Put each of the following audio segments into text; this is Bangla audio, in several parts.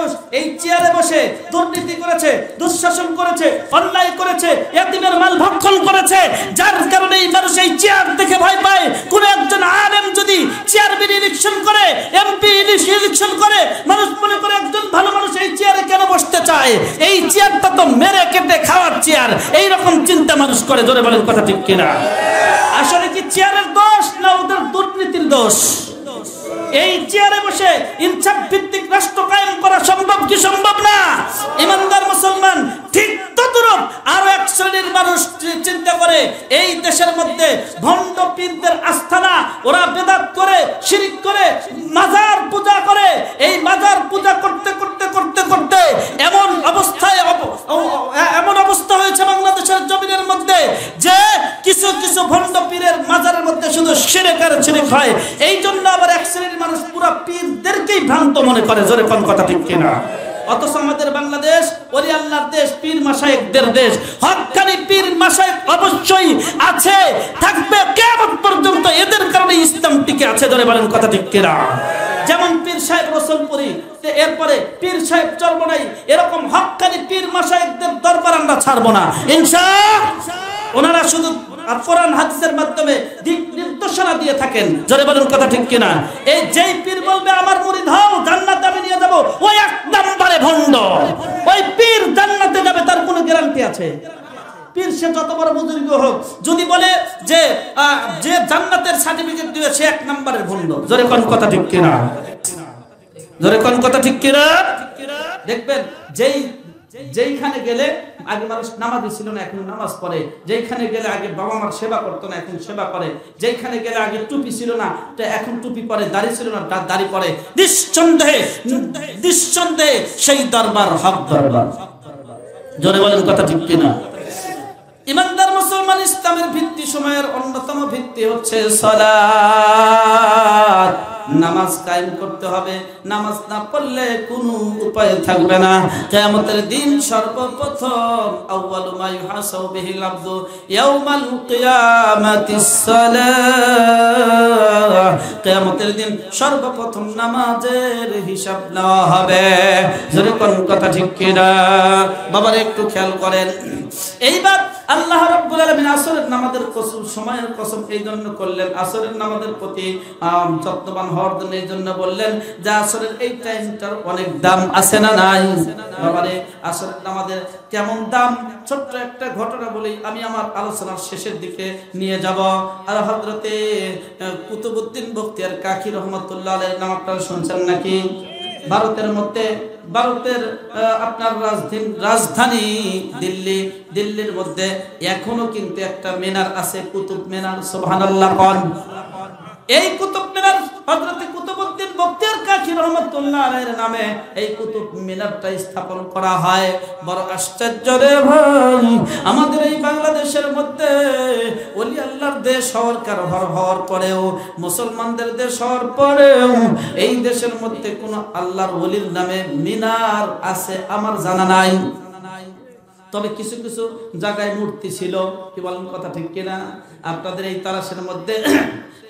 মানুষ এই চেয়ারে বসে দুর্নীতি করেছে, দুঃশাসন করেছে, অন্যায় করেছে, এতিমের মাল ভক্ষণ করেছে, যার কারণে এই মানুষ এই চেয়ার দেখে ভয় পায়। কোন একজন আলেম যদি চেয়ারম্যান ইলেকশন করে, এমপি ইলেকশন করে, মানুষ মনে করে একজন ভালো মানুষ এই চেয়ারে কেন বসতে চায়, এই চেয়ারটা তো মেরে কেটে খাওয়ার চেয়ার, এই রকম চিন্তা মানুষ করে। জোরে বলেন কথা ঠিক কিনা? আসলে কি চেয়ারের দোষ না ওদের দুর্নীতির দোষ? এই চেয়ারে বসে ইনসাফ ভিত্তিক রাষ্ট্র কায়েম করা সম্ভব কি সম্ভব না? ইমানদার মুসলমান ঠিক তদ্রূপ আরো এক শ্রেণীর মানুষ চিন্তা করে এই দেশের মধ্যে ভণ্ড পীরদের আস্থানা, ওরা বেদাত করে, শিরক করে, মাজার পূজা করে। এই মাজার পূজা করতে করতে করতে করতে এমন অবস্থা হয়েছে বাংলাদেশের জমিনের মধ্যে যে কিছু কিছু ভণ্ড পীরের মাজারের মধ্যে শুধু শিরক আর শিরক হয়। এই জন্য আবার এক শ্রেণীর মানুষ পুরো পীরদেরকেই ভ্রান্ত মনে করে। জোরে কোন কথা ঠিক কিনা? অথচ আমাদের বাংলাদেশ ওলি আল্লাহর দেশ, পীর মাশায়েখদের দেশ। হক্কানি পীর মাশায়েখ অবশ্যই আছে, থাকবে কিয়ামত পর্যন্ত। এদের কারণে ইসলাম টিকে আছে। ধরে বলেন কথা ঠিক কিনা? যেমন পীর সাহেব রসুলপুরি, এরপরে পীর সাহেব চরমনাই, এরকম হক্কানি পীর মাশায়েখদের দরবার আমরা ছাড়বো না ইনশাআল্লাহ। ওনারা শুধু কোরআন হাদিসের মাধ্যমে দিক নির্দেশনা দিয়ে থাকেন। জোরে বলুন কথা ঠিক কিনা? এই যেই পীর বলবে আমার মুরিদ হও, জান্নাতে আমি নিয়ে যাব, ওই এক নম্বরে ভণ্ড। ওই পীর জান্নাতে যাবে তার কোনো গ্যারান্টি আছে? পীর সে যত বড় বুজুর্গ হোক, যদি বলে যে জান্নাতের সার্টিফিকেট দিবে, সে এক নম্বরের ভণ্ড। জোরে কোন কথা ঠিক কিনা? জোরে কোন কথা ঠিক কিনা? দেখবেন যেইখানে গেলে আগে মানুষ নামাজি ছিল না, এখন নামাজ পড়ে। যেইখানে গেলে আগে বাবা মার সেবা করতো না, এখন সেবা করে। যেইখানে গেলে আগে টুপি ছিল না, এখন টুপি পরে। দাড়ি ছিল না, দাড়ি পরে। নিঃসন্দেহে সেই দরবার হক দরবার। জোরে বলেন কথা ঠিক কিনা? ইমানদার মুসলমান, ইসলামের ভিত্তি সময়ের অন্যতম ভিত্তি হচ্ছে সালাত। নামাজ কায়েম করতে হবে। নামাজ না পড়লে কোনো উপায় থাকবে না। কিয়ামতের দিন সর্বপ্রথম আউয়ালু মা ইউহাসাবু বিহিল আবদু ইয়াউমাল কিয়ামাতিস সালাহ। কিয়ামতের দিন সর্বপ্রথম নামাজের হিসাব নেওয়া হবে। জোরে কোন কথা ঠিক কিনা? বাবারে একটু খেয়াল করেন। এইবার আল্লাহ রাব্বুল আলামিন আসরের নামাজের কসম, সময়ের কসম এই জন্য করলেন, আসরের নামাজের প্রতি যত্নবান হওয়ার জন্য এই জন্য বললেন যে আসরের এই টাইমটার অনেক দাম আছে না নাই? বাবারে আসরের নামাজের কেমন দাম, ছোট্ট একটা ঘটনা বলি, আমি আমার আলোচনার শেষের দিকে নিয়ে যাব। আর হযরতে কুতুবউদ্দিন বখতিয়ার কাকি রহমাতুল্লাহ আলাইহির নাম আপনারা শুনছেন নাকি? ভারতের মধ্যে, ভারতের আপনার রাজধানী দিল্লি, দিল্লির মধ্যে এখনো কিন্তু একটা মিনার আছে, কুতুব মিনার। সুবহানাল্লাহ। কোন এই কুতুব মিনার? হযরত কুতুবউদ্দিন বখতিয়ার কাকি রহমাতুল্লাহ আলাইহির নামে এই কুতুব মিনারটা স্থাপন করা হয়। বড় আশ্চর্য রে ভাই, আমাদের এই বাংলাদেশের মধ্যে ওলি আল্লাহর দেশ হওয়ার পরেও, মুসলমানদের দেশ হওয়ার পরেও এই দেশের মধ্যে কোন আল্লাহর ওলির নামে মিনার আছে আমার জানা নাই। তবে কিছু কিছু জায়গায় মূর্তি ছিল। কি বলেন কথা ঠিক কিনা? আপনাদের এই তারাশের মধ্যে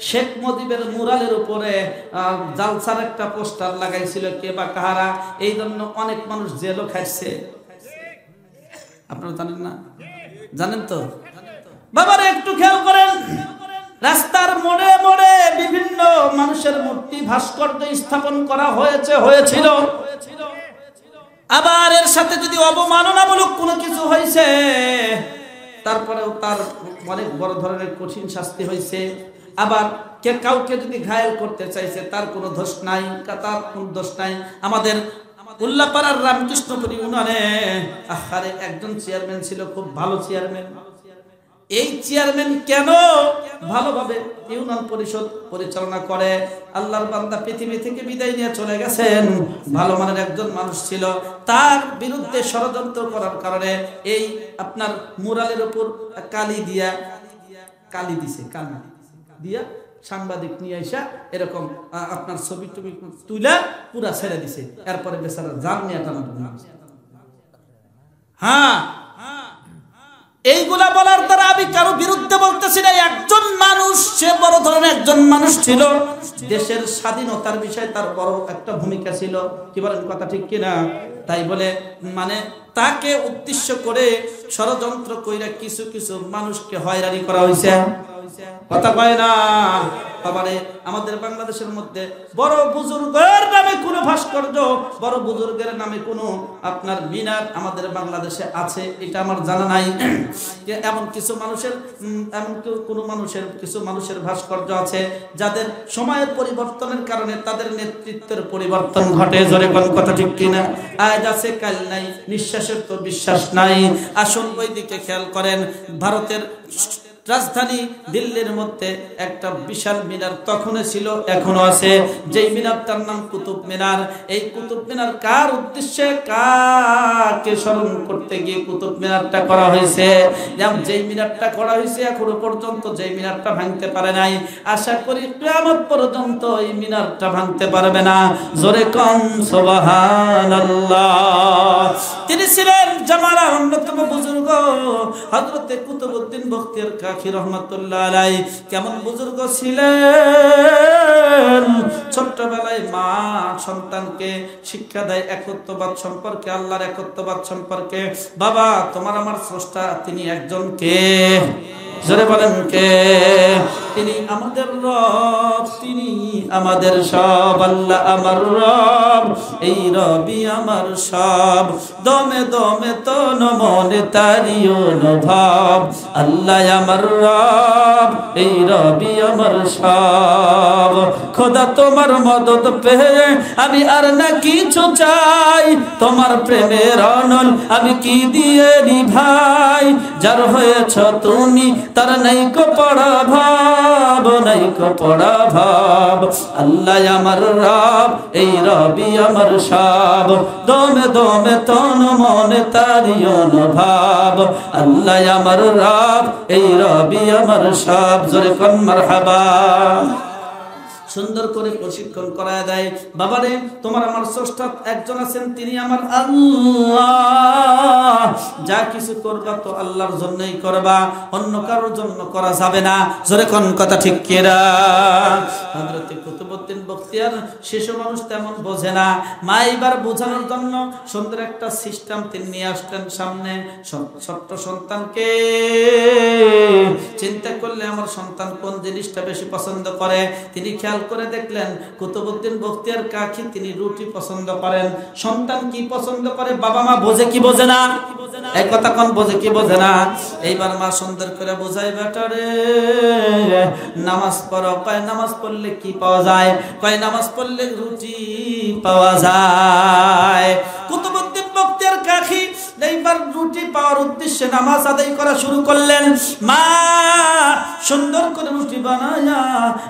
শেখ মুজিবের মুরালের উপরে জালসার একটা পোস্টার লাগাইছিল কে বা কাহারা, এই জন্য অনেক মানুষ জেলও খাইছে। আপনারা জানেন না? জানেন তো? বাবারে একটু খেয়াল করেন, রাস্তার মোড়ে মোড়ে বিভিন্ন মানুষের মূর্তি, ভাস্কর্য স্থাপন করা হয়েছিল। আবার এর সাথে যদি অবমাননামূলক কোনো কিছু হয়েছে, তারপরেও তার অনেক বড় ধরনের কঠিন শাস্তি হয়েছে। আবার কাউকে যদি ঘায়েল করতে চাইছে, তার কোনো দোষ নাই, তার কোনো দোষ নাই। আমাদের উল্লাপাড়ার রামকৃষ্ণপুরী ইউনিয়নে আহারে একজন চেয়ারম্যান ছিল, খুব ভালো চেয়ারম্যান। এই চেয়ারম্যান কেন ভালোভাবে ইউনিয়ন পরিষদ পরিচালনা করে? আল্লাহর বান্দা পৃথিবী থেকে বিদায় নিয়ে চলে গেছেন, ভালো মানের একজন মানুষ ছিল। তার বিরুদ্ধে ষড়যন্ত্র করার কারণে এই আপনার মুরালের উপর কালি দিছে, কালি দিয়া সাংবাদিক নিয়ে আইসা এরকম আপনার ছবি টবি তুলে পুরা ছেড়ে দিছে। এরপরে বেচারা জান নিয়ে টানাটানি। হ্যাঁ, এইগুলা বলার দ্বারা আমি কারো বিরুদ্ধে বলতেছি না। একজন মানুষ, সে বড় ধরনের একজন মানুষ ছিল, দেশের স্বাধীনতার বিষয়ে তার বড় একটা ভূমিকা ছিল। কি বলেন, কথা ঠিক কিনা? তাই বলে মানে তাকে উদ্দেশ্য করে ষড়যন্ত্র কইরা কিছু কিছু মানুষকে হয়রানি করা হয়েছে, কথা কয় না। বাবারে, আমাদের বাংলাদেশের মধ্যে বড় বুজুর্গের নামে কোনো ভাস্কর্য, বড় বুজুর্গের নামে কোনো আপনার মিনার আমাদের বাংলাদেশে আছে এটা আমার জানা নাই। এমন কিছু মানুষের, কিছু মানুষের ভাস্কর্য আছে যাদের সময়ের পরিবর্তনের কারণে তাদের নেতৃত্বের পরিবর্তন ঘটে। জোরে কোন কথা ঠিক কিনা? আজ আছে কাল নাই, নিঃশ্বাসের তো বিশ্বাস নাই। আসুন ওই দিকে খেয়াল করেন। ভারতের রাজধানী দিল্লির মধ্যে একটা বিশাল মিনার তখনও ছিল, এখনো আছে, যেই মিনারটার নাম কুতুব মিনার। এই কুতুব মিনার কার উদ্দেশ্যে, কাকে স্মরণ করতে গিয়ে কুতুব মিনারটা করা হয়েছে? যেমন যেই মিনারটা করা হয়েছে এখনো পর্যন্ত যেই মিনারটা ভাঙতে পারে নাই, আশা করি কিয়ামত পর্যন্ত এই মিনারটা ভাঙতে পারবে না। জোরে কোন সুবহানাল্লাহ। তিনি ছিলেন জামানার অন্যতম বুজুর্গ হযরতে কুতুবউদ্দিন বখতিয়ার কাকি রহমাতুল্লাহ আলাইহি। কেমন বুজুর্গ ছিলেন? ছোট্টবেলায় মা সন্তানকে শিক্ষা দেয় একত্ববাদ সম্পর্কে, আল্লাহর একত্ববাদ সম্পর্কে। বাবা, তোমার আমার স্রষ্টা তিনি একজন, কে? জোরে বলেন কে? তিনি আমাদের রব, তিনি আমাদের সব। আল্লাহ আমার রব, এই রবি আমার সব। দমে দমে তন মনে তারি অনুভব। আল্লাহ আমার রব, এই রবি আমার সব। খোদা তোমার মদদ পেয়ে আমি আর না কিছু চাই, তোমার প্রেমের অনল আমি কি দিয়ে নিভাই। যার হয়েছ তুমি তার নাই কো পড়া ভাব, নাই কো পড়া ভাব। আল্লাহ আমার রব, এই রবি আমার সব। দমে দমে তন মনে তারি অনুভব। আল্লাহ আমার রব, এই রবি আমার সব। জোরে কোন মারহাবা। সুন্দর করে প্রশিক্ষণ করা দেয়। বাবারে, তোমার আমার স্রষ্টা একজন আছেন, তিনি আমার আল্লাহ। যা কিছু করবা তো আল্লাহর জন্যই করবা, অন্য কারোর জন্য করা যাবে না। জোরে কোন কথা ঠিক কিনা? হযরত কুতুবউদ্দিন বখতিয়ার শিশু মানুষ তেমন বোঝে না। মা এবার বোঝানোর জন্য সুন্দর একটা সিস্টেম তিনি নিয়ে আসলেন সামনে। ছোট্ট সন্তানকে চিন্তা করলে আমার সন্তান কোন জিনিসটা বেশি পছন্দ করে, তিনি খেয়াল করে দেখলেন কুতুবউদ্দিন বখতিয়ার কাকি তিনি রুটি পছন্দ করেন। সন্তান কি পছন্দ করে বাবা মা বোঝে কি বোঝে না? এই কথা কোন বোঝে কি বোঝে না? এইবার মা সুন্দর করে বোঝাই, বেটারে নামাজ পড়ো। কয় নামাজ পড়লে কি পাওয়া যায়? কয় নামাজ পড়লে রুটি পাওয়া যায়। কুতুবউদ্দিন বখতিয়ার কাকি এইবার রুটি পাওয়ার উদ্দেশ্যে নামাজ আদায় করা শুরু করলেন। মা সুন্দর করে রুটি বানায়া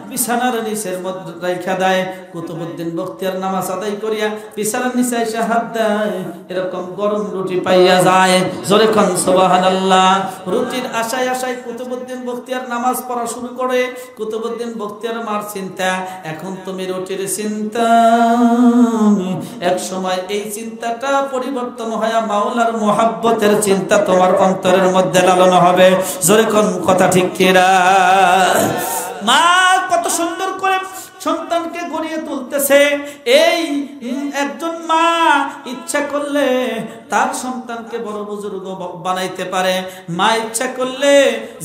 বিছানার নিচের মধ্যে রাখা দেয়। কুতুবউদ্দিন বখতিয়ার নামাজ আদায় করিয়া বিছানার নিচে এসে হাত দেয়, এরকম গরম রুটি পাইয়া যায়। জোরে কোন সুবহানাল্লাহ। রুটির আশায় আশায় কুতুবউদ্দিন বখতিয়ার নামাজ পড়া শুরু করে। কুতুবউদ্দিন বখতিয়ার মার চিন্তা, এখন তুমি রুটির চিন্তা, এক সময় এই চিন্তাটা পরিবর্তন হয়ে মাওলার মুহাব্বতের চিন্তা তোমার অন্তরের মধ্যে লালন হবে। জোরে কোন কথা ঠিক কিনা? মা কত সুন্দর করে সন্তানকে গড়িয়ে তুলতেছে। এই একজন মা ইচ্ছা করলে তার সন্তানকে বড় বুজুর্গ বানাইতে পারে। মা ইচ্ছা করলে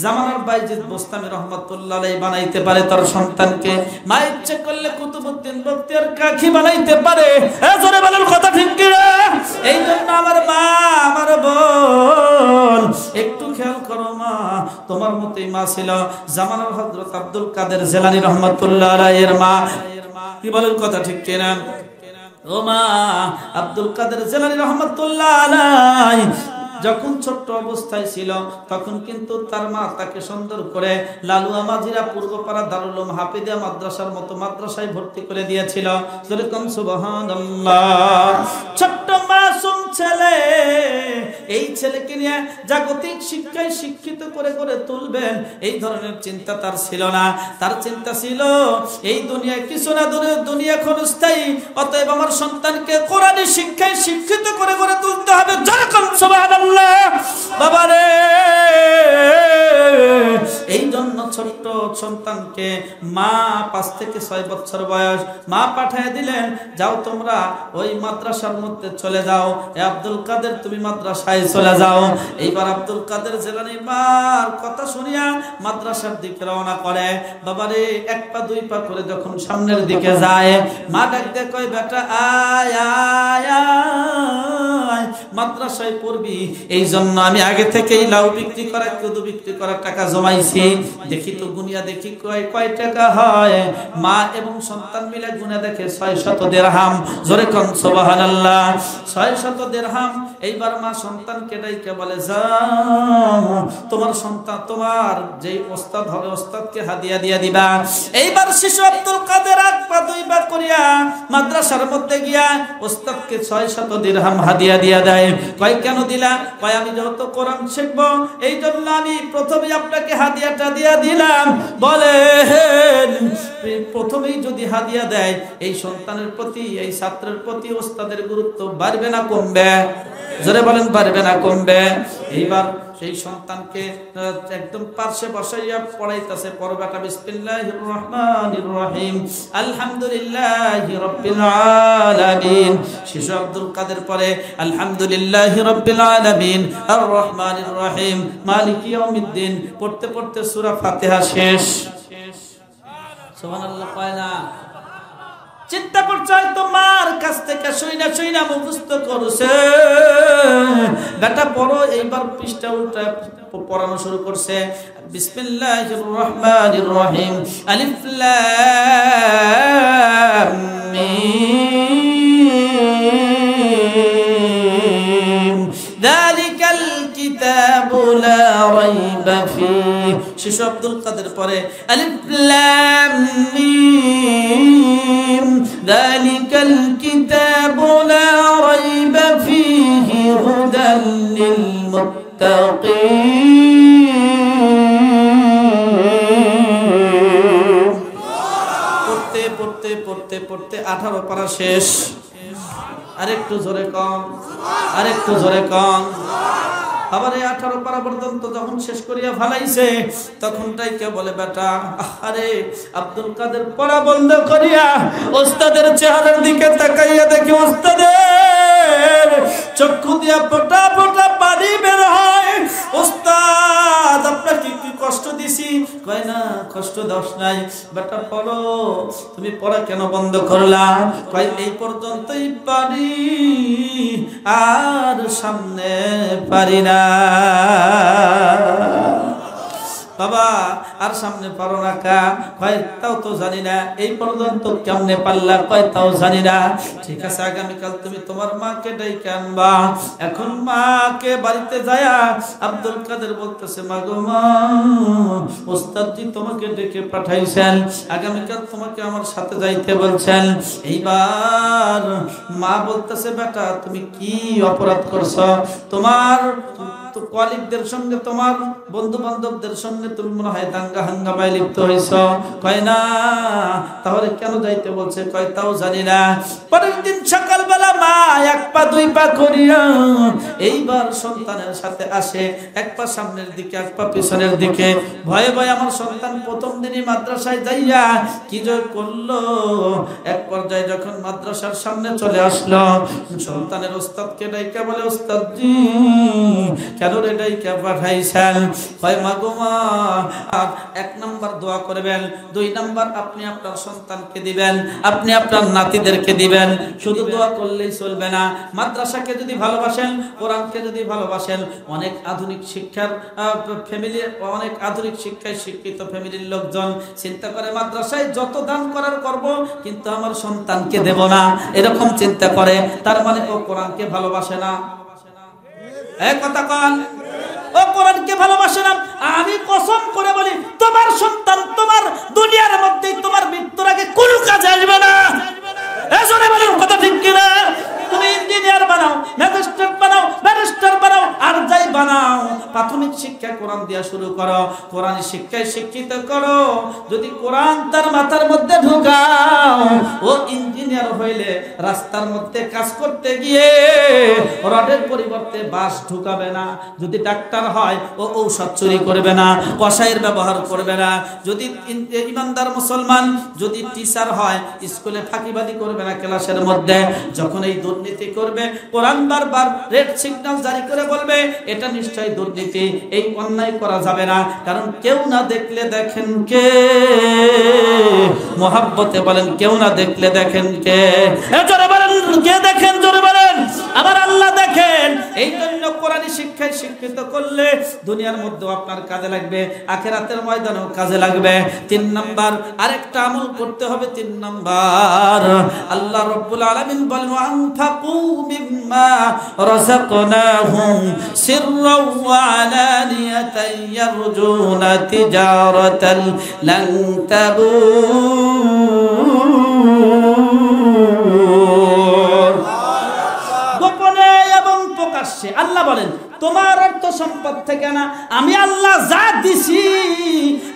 জামানার বাইজিদ বোস্তামি রহমাতুল্লাহ আলাইহি বানাইতে পারে তার সন্তানকে। মা ইচ্ছা করলে কুতুবউদ্দিন বখতিয়ার কাকি বানাইতে পারে। জোরে বলেন কথা ঠিক কি? এই জন্য আমার মা, আমার বোন, একটু খেয়াল করো মা, তোমার মতোই মা ছিল জামানার হযরত আব্দুল কাদের জিলানী রহমাতুল্লাহ আলাইহির মা। কি বলেন কথা ঠিক কিনা? ও মা, আব্দুল কাদের জিলানী রহমাতুল্লাহ আলাইহি যখন ছোট্ট অবস্থায় ছিল তখন কিন্তু তার মা তাকে সুন্দর করে লালুয়া মাজিরা পূর্বপাড়া দারুল উলুম হাফিজিয়া মাদ্রাসার মতো মাদ্রাসায় ভর্তি করে দিয়েছিল। যেরকম সুবহানাল্লাহ। ছোট্ট মাসুম ছেলে, এই ছেলেকে নিয়ে জাগতিক শিক্ষায় শিক্ষিত করে করে তুলবেন, এই ধরনের চিন্তা তার ছিল না। তার চিন্তা ছিল এই দুনিয়ায় কিছু না, দুনিয়া ক্ষণস্থায়ী, অতএব আমার সন্তানকে কোরআনী শিক্ষায় শিক্ষিত করে করে তুলতে হবে। যেরকম সুবহানাল্লাহ। বাবা রে, এই জন্য ছোট্ট সন্তানকে মা 5 থেকে 6 বছর বয়স মা পাঠিয়ে দিলেন, যাও তোমরা ওই মাদ্রাসার মধ্যে চলে যাও, এ আব্দুল কাদের তুমি মাদ্রাসায় চলে যাও। এইবার আব্দুল কাদের জিলানী মার কথা শুনিয়া মাদ্রাসার দিকে রওনা করে। বাবারে 1 পা 2 পা করে যখন সামনের দিকে যায়, মা ডাকতে কয় বেটা আয় আয় আয়, মাদ্রাসায় পড়বি, এই জন্য আমি আগে থেকেই লাউ বিক্রি করা কদু বিক্রি করার টাকা জমাইছি, দেখি তো গুনিয়া দেখি কয় টাকা হয়। মা এবং সন্তান মিলে গুনে দেখে 600 দিরহাম। জোরে কোন সুবহানাল্লাহ, 600 দিরহাম। এইবার মা সন্তানকে ডাইকে বলে, যাও তোমার সন্তান তোমার যেই ওস্তাদ হবে ওস্তাদকে হাদিয়া দিয়া দিবা। এইবার শিশু আব্দুল কাদের 1 পা 2 পা করিয়া মাদ্রাসার মধ্যে গিয়া ওস্তাদকে 600 দিরহাম হাদিয়া দিয়া দেয়। কয় কেন দিলা? কয় আমি যেহেতু কোরআন শিখবো এই জন্য আমি প্রথমে আপনাকে হাদিয়াটা দিয়া দিলাম। বলে প্রথমেই যদি হাদিয়া দেয় এই সন্তানের প্রতি এই ছাত্রের প্রতি ওস্তাদের গুরুত্ব বাড়বে না কমবে? জোরে বলেন বাড়বে না কমবে? এইবার সেই সন্তানকে একদম পাশে বসাইয়া পড়াইতেছে, পড়বাটা বিসমিল্লাহির রহমানির রহিম আলহামদুলিল্লাহি রাব্বিল আলামিন। শিশু আব্দুল কাদের পরে আলহামদুলিল্লাহি রাব্বিল আলামিন আর রহমানির রহিম মালিকি ইয়াউমিদ্দিন পড়তে পড়তে সূরা ফাতিহা শেষ। সুবহানাল্লাহ কয় না? চিন্তা করছে তোমার কাছ থেকে শুইনা মুখস্থ করছে বেটা, পড়ো। এইবার পৃষ্ঠা উল্টা পড়ানো শুরু করছে, বিসমিল্লাহির রহমানির রহিম আলিফ লাম মিম যালিকাল কিতাবু লা রাইবা ফীহ। শিশু আব্দুল কাদের পরে আলিফ লাম মিম যালিকাল কিতাবু লা রাইবা ফীহি হুদাল লিল মুত্তাকিন। পড়তে পড়তে পড়তে পড়তে 18 পারা শেষ। আরেকটু জোরে কম, আরেকটু জোরে কম। আবার এই 18 পারা পর্যন্ত যখন শেষ করিয়া ফেলাইছে তখনটাই কে বলে বেটা, আরে আব্দুল কাদের পড়া বন্ধ করিয়া ওস্তাদের চেহারার দিকে তাকাইয়া দেখি ওস্তাদের চক্ষু দিয়া ফোঁটা ফোঁটা পানি বের হয়। ওস্তাদ আপনাকে কি কষ্ট দিছি? কয় না কষ্ট দোষ নাই বেটা, পড়ো। তুমি পড়া কেন বন্ধ করলা? কয় এই পর্যন্তই পারি, আর সামনে পারি না। বাবা আর সামনে পারো না কা? কয় তাও তো জানি না। এই পর্যন্ত কেমনে পারলা? কয় তাও জানি না। ঠিক আছে আগামীকাল তুমি তোমার মাকে ডেকে আনবা। এখন মাকে বাড়িতে যায়া আব্দুল কাদের বলতেছে, মা গো মা, ওস্তাদজি তোমাকে ডেকে পাঠাইছেন, আগামীকাল তোমাকে আমার সাথে যাইতে বলছেন। এইবার মা বলতেছে, বেটা তুমি কি অপরাধ করছো? তোমার কলিগদের সঙ্গে তোমার বন্ধু বান্ধবদের সঙ্গে তুমি মনে হয় দাঙ্গা হাঙ্গামায় লিপ্ত হয়েছ। কয় না। তাহলে কেন যাইতে বলছে? কয় তাও জানি না। পরের দিন সকালবেলা মা 1 পা 2 পা করিয়া এইবার সন্তানের সাথে আসে, 1 পা সামনের দিকে 1 পা পিছনের দিকে। ভয়ে ভয়ে আমার সন্তান প্রথম দিনই মাদ্রাসায় যাইয়া কি জয় করলো। এক পর্যায়ে যখন মাদ্রাসার সামনে চলে আসলো, সন্তানের ওস্তাদকে ডাইকা বলে, ওস্তাদজি কেন রে ডাইকা পাঠাইছেন? হয় মা গো মা, 1 নাম্বার দোয়া করবেন, 2 নাম্বার আপনি আপনার সন্তানকে দিবেন, আপনি আপনার নাতিদেরকে দিবেন। শুধু দোয়া করলেই চলবে না। মাদ্রাসাকে যদি ভালোবাসেন, কোরআনকে যদি ভালোবাসেন, অনেক আধুনিক শিক্ষার ফ্যামিলি, অনেক আধুনিক শিক্ষায় শিক্ষিত ফ্যামিলির লোকজন চিন্তা করে মাদ্রাসায় যত দান করার করব, কিন্তু আমার সন্তানকে দেব না, এরকম চিন্তা করে। তার মানে ও কোরআনকে ভালোবাসে না। এক কথা কন, ও কোরআনকে ভালোবাসে না। আমি কসম করে বলি, তোমার সন্তান তোমার দুনিয়ার মধ্যে তোমার মৃত্যুর আগে কোনো কাজে আসবে না। এজন্য বলেন কথা ঠিক কিনা? তুমি ইঞ্জিনিয়ার বানাও, ম্যাজিস্ট্রেট বানাও, ব্যারিস্টার বানাও, আর যাই বানাও, প্রাথমিক শিক্ষা কোরআন দিয়া শুরু করো, কোরআন শিক্ষায় শিক্ষিত করো। যদি কোরআন তার মাথার মধ্যে ঢুকাও, ও ইঞ্জিনিয়ার হইলে রাস্তার মধ্যে কাজ করতে গিয়ে রডের পরিবর্তে বাঁশ ঢুকাবে না। যদি ডাক্তার হয়, ও ঔষধ চুরি করবে না, কসাইয়ের ব্যবহার করবে না। যদি ইমানদার মুসলমান যদি টিচার হয়, স্কুলে ফাঁকিবাজি করবে না ক্লাসের মধ্যে। যখন এই দুর্নীতি করবে, কোরআন বারবার রেড সিগন্যাল জারি করে বলবে এটা নিশ্চয়ই দুর্নীতি, এই অন্যায় করা যাবে না। কারণ কেউ না দেখলে দেখেন কে, মোহাব্বতে বলেন কেউ না দেখলে দেখেন কে, জোরে বলেন কে দেখেন, জোরে বলেন আবার আল্লাহ দেখেন। এই জন্য কোরআন শিক্ষায় শিক্ষিত করলে দুনিয়ার মধ্যে আপনার কাজে লাগবে, আখিরাতের ময়দানেও কাজে লাগবে। 3 নাম্বার আরেকটা আমল করতে হবে। 3 নাম্বার আল্লাহ রাব্বুল আলামিন বলেন আনফাকু মিম্মা রাযাকনাহুম সিররাও ওয়া আলানিয়াতান ইয়ারজুনা তিজারাতান লান তাবুর। গোপনে এবং প্রকাশ্যে আল্লাহ বলেন তোমার অর্থ সম্পদ থেকে না, আমি আল্লাহ যা দিছি,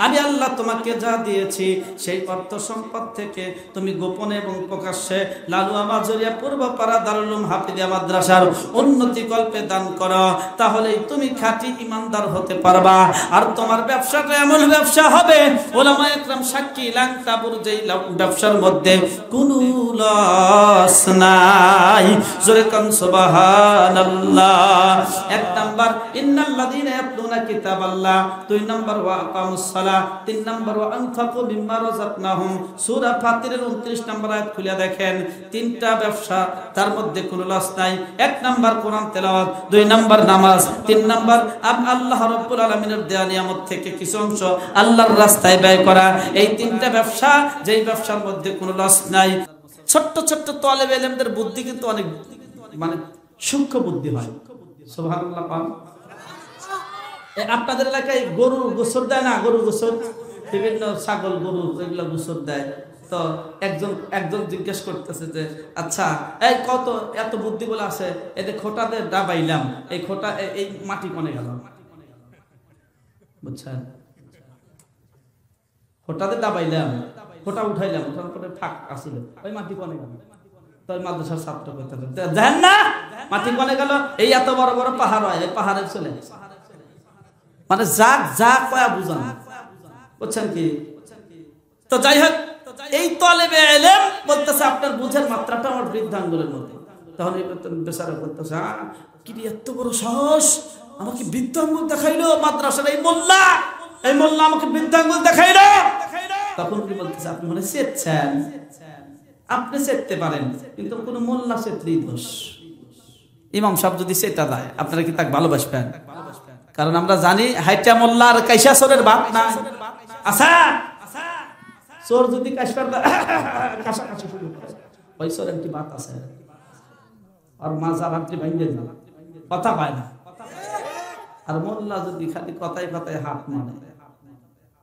আমি আল্লাহ তোমাকে যা দিয়েছি সেই অর্থ সম্পদ থেকে তুমি গোপনে এবং প্রকাশ্যে লালুয়া বাজরিয়া পূর্বপাড়া দারুল উলুম হাফিজিয়া মাদ্রাসার উন্নতি কল্পে দান করো। তাহলেই তুমি খাঁটি ইমানদার হতে পারবা। আর তোমার ব্যবসাটা এমন ব্যবসা হবে, ওলামা একরাম সাক্ষী, লাং তাবুর, যেই ব্যবসার মধ্যে কোনো লস নাই। জোরে কান সুবহানাল্লাহ। 1 নাম্বার ইন্নাল্লাযীনা ইয়াতলুনা কিতাবাল্লাহ, 2 নাম্বার ওয়া আকামুস সালাহ, 3 নাম্বার ওয়া আনফাকু মিম্মা রাযাকনাহুম। সূরা ফাতিরের 29 নম্বর আয়াত খুলে দেখেন, 3টা ব্যবসা, তার মধ্যে কোনো লস নাই। 1 নাম্বার কোরআন তেলাওয়াত, 2 নাম্বার নামাজ, 3 নাম্বার আল্লাহ রাব্বুল আলামিনের দেয়া নিয়ামত থেকে কিছু অংশ আল্লাহর রাস্তায় ব্যয় করা। এই 3টা ব্যবসা, যেই ব্যবসার মধ্যে কোনো লস নাই। ছোট্ট ছোট্ট তালেবে ইলমদের বুদ্ধি কিন্তু অনেক মানে সূক্ষ্ম বুদ্ধি হয়। সুবহানাল্লাহ। আপনাদের এলাকায় গরু গোসর দেয় না? গরু গোসর, বিভিন্ন ছাগল গরু এগুলো গোসর দেয়। তো একজন জিজ্ঞেস করতেছে যে আচ্ছা এই কত এত বুদ্ধি বলে আছে, এতে খোটাতে ডাবাইলাম, এই খোটা এই মাটি কনে গেল, বুঝছেন? খোটাতে ডাবাইলাম, খোটা উঠাইলাম, ওঠার পরে ফাঁক আসিল, ওই মাটি কনে গেল। তাই মাদ্রাসার ছাত্র করতেছে দেখেন না মাটি কনে গেল, এই এত বড় বড় পাহাড় হয়, এই পাহাড়ে চলে মানে যা কয়া বুঝান, বুঝছেন কি? তো যাই হোক, এই তালেবে ইলম বলতেছে আপনার বুঝের মাত্রাটা আমার বৃদ্ধাঙ্গুলের মধ্যে। তখন এই বেচারা বলতেছে কি এত বড় সাহস, আমাকে বৃদ্ধাঙ্গুল দেখাইলো মাদ্রাসার এই মোল্লা আমাকে বৃদ্ধাঙ্গুল দেখাইলো। তখন কি বলতেছে আপনি মনে চেয়েছেন, আপনি চেতে পারেন, কিন্তু কোন মোল্লা চেতলেই দোষ। ইমাম সাহেব যদি চেতা দেয় আপনারা কি তাকে ভালোবাসবেন? কারণ আমরা জানি হাইটা মোল্লা আর কাইসা চোরের বাপ না। আচ্ছা চোর যদি কাশপার কাছাকাছি শুরু করে, ওই চোর একটি বাত আছে, আর মাজা ভাবটি ভাঙিয়ে না, কথা পায় না। আর মোল্লা যদি খালি কথায় কথায় হাত মানে,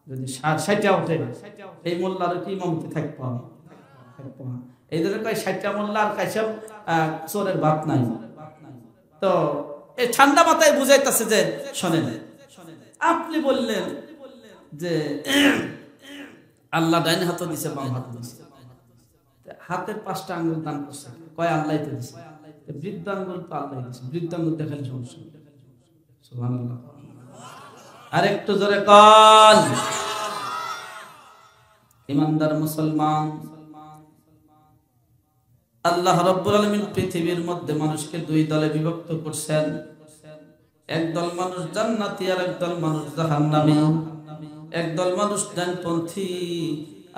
যদি সাইটা ওঠে, এই মোল্লার কি ইমামতি থাকবো? এই জন্য কয় সাইটা মোল্লা আর কাইসা চোরের বাপ নাই। তো এই ঠান্ডা মাথায় বুঝাইতেছে যে শোনেন, আপনি বললেন যে আল্লাহ ডাইন হাতও দিছে, বাম হাত দিছে, হাতের 5টা আঙ্গুল দান করছে, কয় আল্লাহ তো দিছে, বৃদ্ধাঙ্গুল তো আল্লাহ দিছে, বৃদ্ধাঙ্গুল দেখালে সমস্যা। সুবহানাল্লাহ। আর একটু জোরে কল। ইমানদার মুসলমান, আল্লাহ রাব্বুল আলামিন পৃথিবীর মধ্যে মানুষকে 2 দলে বিভক্ত করছেন। একদল মানুষ জান্নাতি আর একদল মানুষ জাহান্নামী। একদল মানুষ ডানপন্থী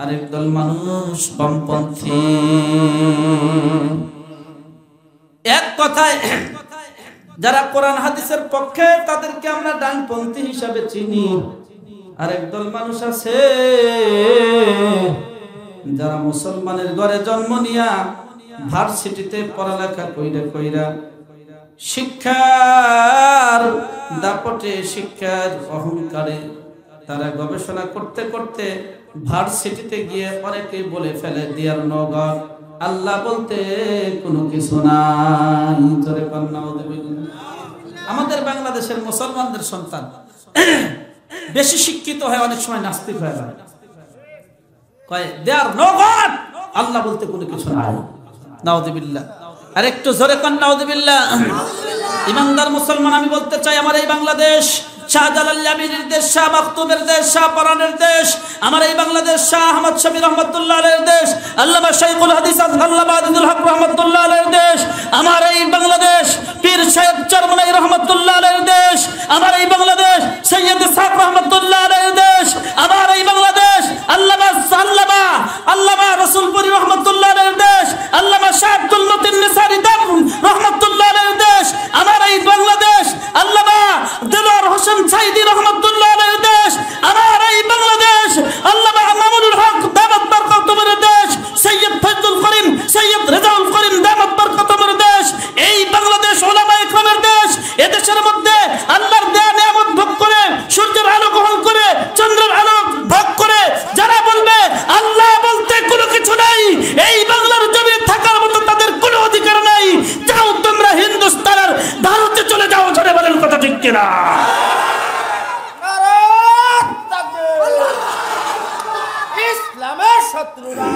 আর একদল মানুষ বামপন্থী। এক কথায় যারা কোরআন হাদিসের পক্ষে তাদেরকে আমরা ডানপন্থী হিসাবে চিনি। আর একদল মানুষ আছে যারা মুসলমানের ঘরে জন্ম নিয়া ভার্সিটিতে পড়ালেখা কইরা শিক্ষার দাপটে, শিক্ষার অহংকারে তারা গবেষণা করতে করতে ভার্সিটিতে গিয়ে অনেকেই বলে ফেলে দিয়ার নগর আল্লাহ বলতে কোনো কিছু নাই। জোরে কন্যা আমাদের বাংলাদেশের মুসলমানদের সন্তান বেশি শিক্ষিত হয়, অনেক সময় নাস্তিক হয়ে যায়। কয় দেয়ার নো গড, আল্লাহ বলতে কোনো কিছু নাই। নাউযুবিল্লাহ। আর একটু জোরে কোন নাউযুবিল্লাহ। ইমানদার মুসলমান, আমি বলতে চাই আমার এই বাংলাদেশ শাহজালাল আমিনের দেশ, শাহ মাকতুমের দেশ, শাহ পরানের দেশ, আমার এই বাংলাদেশ শাহ আহমদ শফি রহমাতুল্লাহ আলাইহির দেশ, আল্লামা শাইখুল হাদিস আল্লামা আদিদুল হক রহমাতুল্লাহ আলাইহির দেশ, আমার এই বাংলাদেশ পীর সাহেব চরমনাই রহমাতুল্লাহ আলাইহির দেশ, আমার এই বাংলাদেশ সৈয়দ ইসহাক রহমাতুল্লাহ আলাইহির দেশ, আমার এই বাংলাদেশ আল্লামা রাসূলপুরি রহমাতুল্লাহ আলাইহির দেশ, আল্লামা শাহ আব্দুল মতিন নিসারী দাম রহমাতুল্লাহ আলাইহির দেশ, আমার এই বাংলাদেশ আল্লামা দেলোয়ার হোসেন সাইদি রহমাতুল্লাহ আলাইহির দেশ, আমার এই বাংলাদেশ আল্লামা মামুনুল হক দামাত বরকতুমের দেশ, সৈয়দ ফজলুল করিম সৈয়দ রেজাউল করিম দামাত বরকতুমের দেশ, এই বাংলাদেশ উলামায়ে কেরামের দেশ। এদেশের মধ্যে আল্লাহর দেয়া নিয়ামত ভোগ করে, সূর্যের আলো গ্রহণ করে, চন্দ্রের আলো ভোগ করে যারা বলবে আল্লাহ বলতে কোনো কিছু নাই, এই বাংলার জমিনে থাকার মতো তাদের কোনো অধিকার নাই, যাও তোমরা হিন্দুস্তানের ভারতে চলে যাও। ঝরে বলেন কথা ঠিক কিনা? ইসলামের শত্রুরা,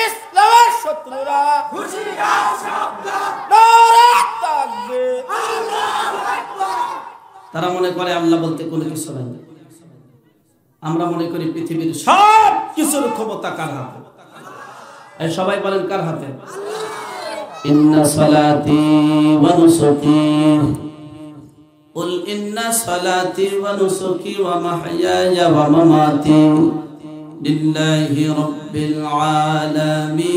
ইসলামের শত্রুরা, তারা মনে করে আল্লাহ বলতে কোনো কিছু নাই। আমরা মনে করি পৃথিবীর সব কিছুর ক্ষমতা কার হাতে। এই সবাই বলেন কার হাতে? ইন্না সালাতি ওয়া নুসুকি কুল ইন্না সালাতি ওয়া নুসুকি ওয়া মাহইয়ায়া ওয়া মামাতি লিল্লাহি রাব্বিল আলামিন।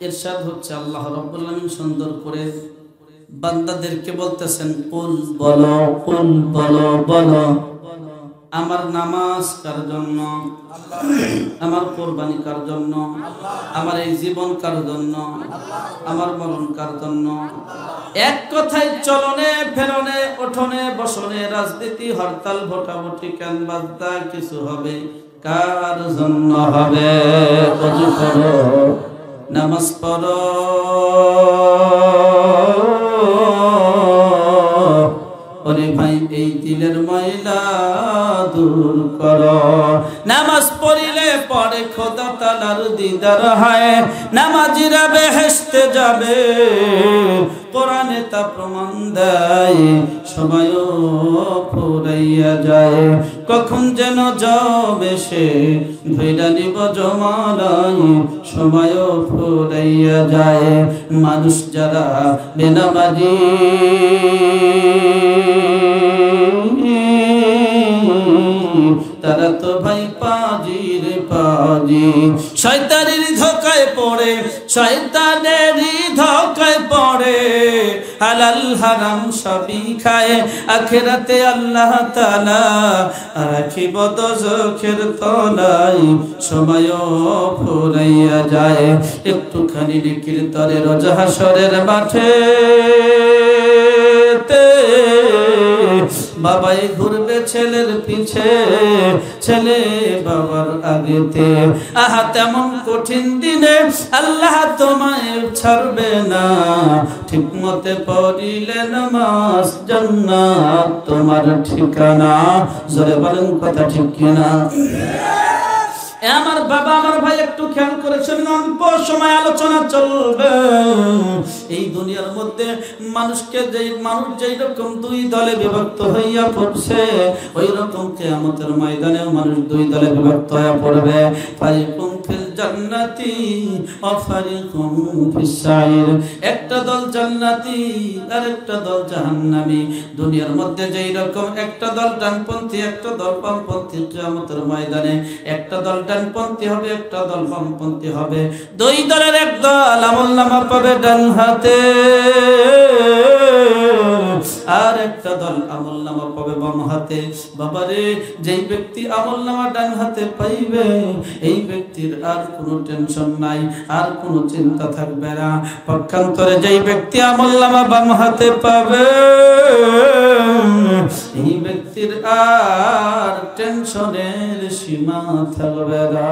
ইরশাদ হচ্ছে আল্লাহ রাব্বুল আলামিন সুন্দর করে বান্দাদেরকে বলতেছেন, কুল বলো, কুল বলো, বলো আমার নামাজ কার জন্য, আমার কুরবানি কার জন্য, আমার এই জীবন কার জন্য, আমার মরণ কার জন্য। এক কথায় চলনে ফেরনে উঠনে বসনে রাজনীতি হরতাল ভোটাভুটি কেন বাজদা কিছু হবে কার জন্য হবে? ওযু করো, নামাজ পড়ো, ওরে ভাই এই দিলের ময়লা দূর করো। নামাজ পড়িলে পরে খোদা তাআলার দিদার হয়, নামাজিরা বেহেশতে যাবে, কোরআনে তা প্রমাণ দেয়, সময়ও ফুরাইয়া যায়, কখন যেন যাবে সে ধৈরা নিব জমালাই, সময়ও ফুরাইয়া যায়। মানুষ যারা বেনামাজি তারা তো ভাই পাজির পাজি, শয়তানের ধোকায় পড়ে, শয়তানের ধোকায় পড়ে, হালাল হারাম সবই খায়, আখিরাতে আল্লাহ তাআলা রাখিব দোজখের তলায়, সময়ও ফুরাইয়া যায়। একটুখানি নেকির তরে রোজ হাসরের মাঠে বাবাই ঘুরবে ছেলের পিছে, ছেলে বাবার আগেতে। আহা তেমন কঠিন দিনে আল্লাহ তোমায় ছাড়বে না, ঠিক মতে পড়িলে নামাজ জান্নাত তোমার ঠিকানা। জোরে বলেন কথা ঠিক কিনা? আমার বাবা আমার ভাই একটু খেয়াল করেছেন, অল্প সময় আলোচনা চলবে। এই দুনিয়ার মধ্যে মানুষকে মানুষ যেই রকম দুই দলে বিভক্ত হইয়া পড়ছে, ওই রকম কিয়ামতের ময়দানেও মানুষ দুই দলে বিভক্ত হয়ে পড়বে। ফারিকুম ফিল জান্নাতি ওয়া ফারিকুম ফিস সাইর, একটা দল জান্নাতি আর একটা দল জাহান্নামী। দুনিয়ার মধ্যে যেই রকম একটা দল ডানপন্থী একটা দল বামপন্থী, কিয়ামতের ময়দানে একটা দল ডানপন্থী হবে একটা দল বামপন্থী হবে। দুই দলের এক দল আমলনামা পাবে ডান হাতে, আর একটা দল আমলনামা পাবে বাম হাতে। বাবারে, যেই ব্যক্তি আমলনামা ডান হাতে পাইবে এই ব্যক্তির আর কোনো টেনশন নাই, আর কোনো চিন্তা থাকবে না। পক্ষান্তরে যেই ব্যক্তি আমলনামা বাম হাতে পাবে এই ব্যক্তি চিন্তির আর টেনশনের সীমা থাকবে না।